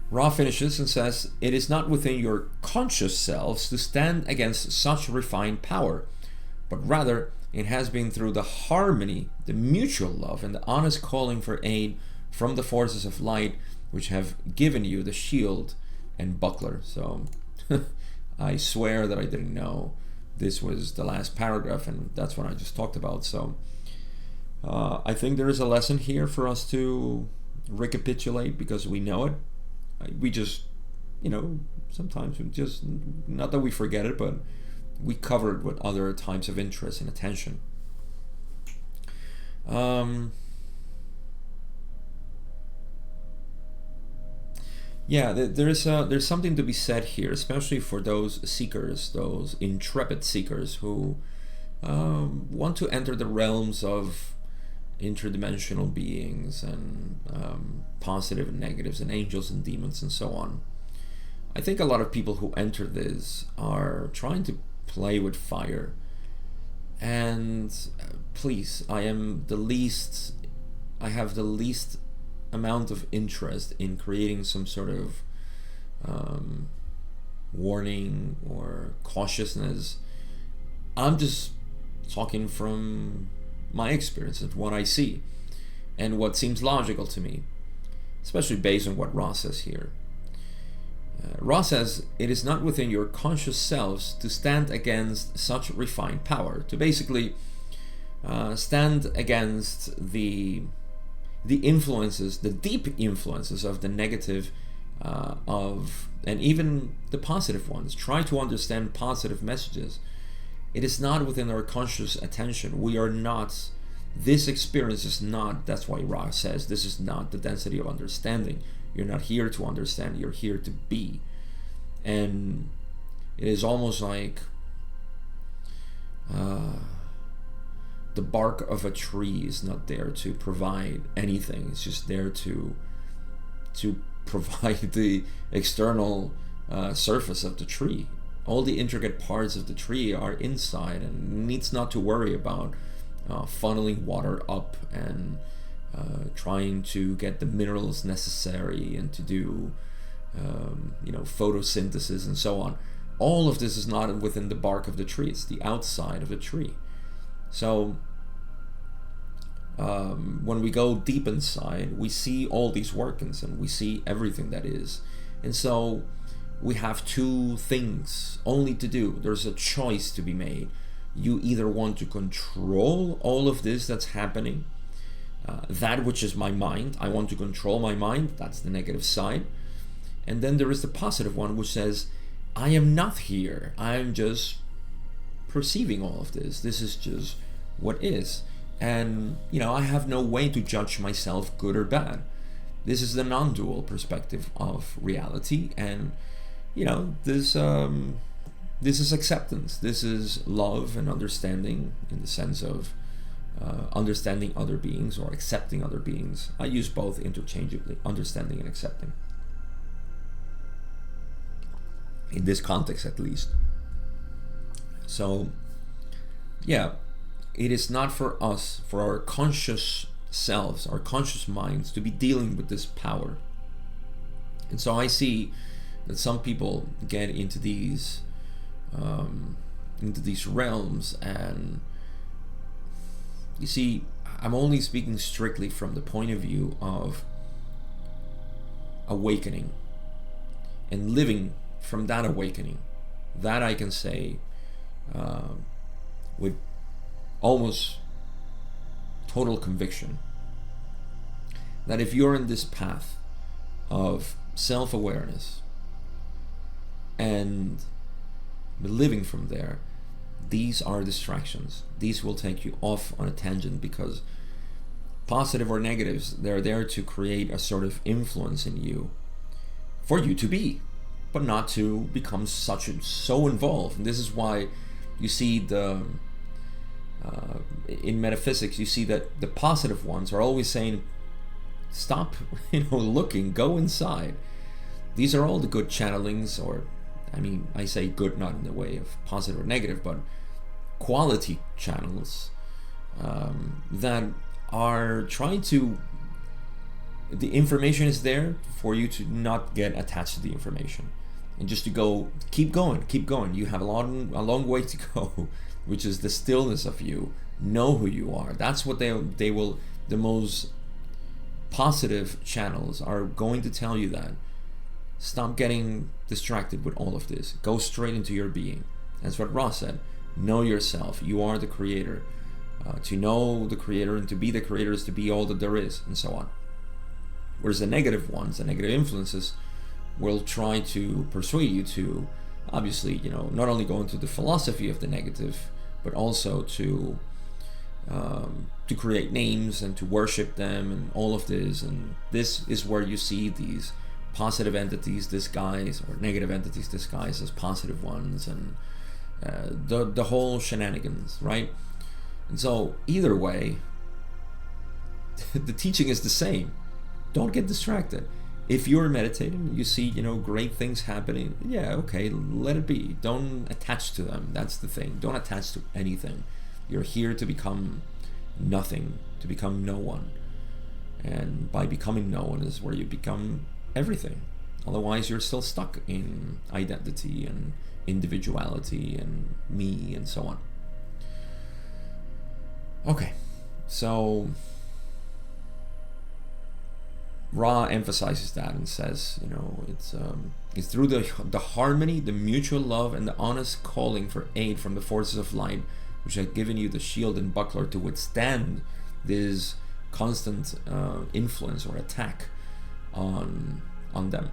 Ra finishes and says, "It is not within your conscious selves to stand against such refined power, but rather it has been through the harmony, the mutual love, and the honest calling for aid from the forces of light which have given you the shield and buckler." So I swear that I didn't know this was the last paragraph, and that's what I just talked about. So I think there is a lesson here for us to recapitulate, because we know it. We just, sometimes we just, not that we forget it, but we cover it with other types of interest and attention. Yeah, there's something to be said here, especially for those seekers, those intrepid seekers who want to enter the realms of interdimensional beings and positive and negatives and angels and demons and so on. I think a lot of people who enter this are trying to play with fire. And please, I have the least amount of interest in creating some sort of warning or cautiousness. I'm just talking from my experience of what I see and what seems logical to me, especially based on what Ross says here. Ross says, "It is not within your conscious selves to stand against such refined power," to basically stand against the influences, the deep influences of the negative, and even the positive ones. Try to understand positive messages. It is not within our conscious attention. We are not, this experience is not, that's why Ra says, this is not the density of understanding. You're not here to understand, you're here to be. And it is almost like the bark of a tree is not there to provide anything. It's just there to provide the external surface of the tree. All the intricate parts of the tree are inside and needs not to worry about funneling water up and trying to get the minerals necessary and to do photosynthesis and so on. All of this is not within the bark of the tree. It's the outside of the tree. So when we go deep inside, we see all these workings and we see everything that is. And so we have two things only to do. There's a choice to be made. You either want to control all of this that's happening, that which is my mind. I want to control my mind. That's the negative side. And then there is the positive one, which says, I am not here. I'm just perceiving all of this. This is just what is. And, I have no way to judge myself good or bad. This is the non-dual perspective of reality. And, this is acceptance. This is love and understanding, in the sense of understanding other beings or accepting other beings. I use both interchangeably, understanding and accepting. In this context, at least. So, yeah, it is not for us, for our conscious selves, our conscious minds, to be dealing with this power. And so I see that some people get into these realms, and you see, I'm only speaking strictly from the point of view of awakening and living from that awakening. That I can say with almost total conviction, that if you're in this path of self-awareness and living from there, these are distractions. These will take you off on a tangent, because positive or negatives, they're there to create a sort of influence in you for you to be, but not to become so involved. And this is why you see in metaphysics, you see that the positive ones are always saying, stop looking, go inside. These are all the good channelings, or I say good not in the way of positive or negative, but quality channels that are trying to the information is there for you to not get attached to the information, and just to go, keep going. You have a long way to go, which is the stillness of you. Know who you are. That's what they will, the most positive channels are going to tell you that. Stop getting distracted with all of this. Go straight into your being. That's what Ross said. Know yourself. You are the creator. To know the creator and to be the creator is to be all that there is, and so on. Whereas the negative ones, the negative influences, will try to persuade you to, obviously, not only go into the philosophy of the negative, but also to create names and to worship them and all of this. And this is where you see these positive entities disguised, or negative entities disguised as positive ones, and the whole shenanigans, right? And so either way, the teaching is the same. Don't get distracted. If you're meditating, you see, great things happening, yeah, okay, let it be. Don't attach to them. That's the thing. Don't attach to anything. You're here to become nothing, to become no one. And by becoming no one is where you become everything. Otherwise, you're still stuck in identity and individuality and me and so on. Okay, so Ra emphasizes that and says, it's through the harmony, the mutual love, and the honest calling for aid from the forces of light, which have given you the shield and buckler to withstand this constant influence or attack on them.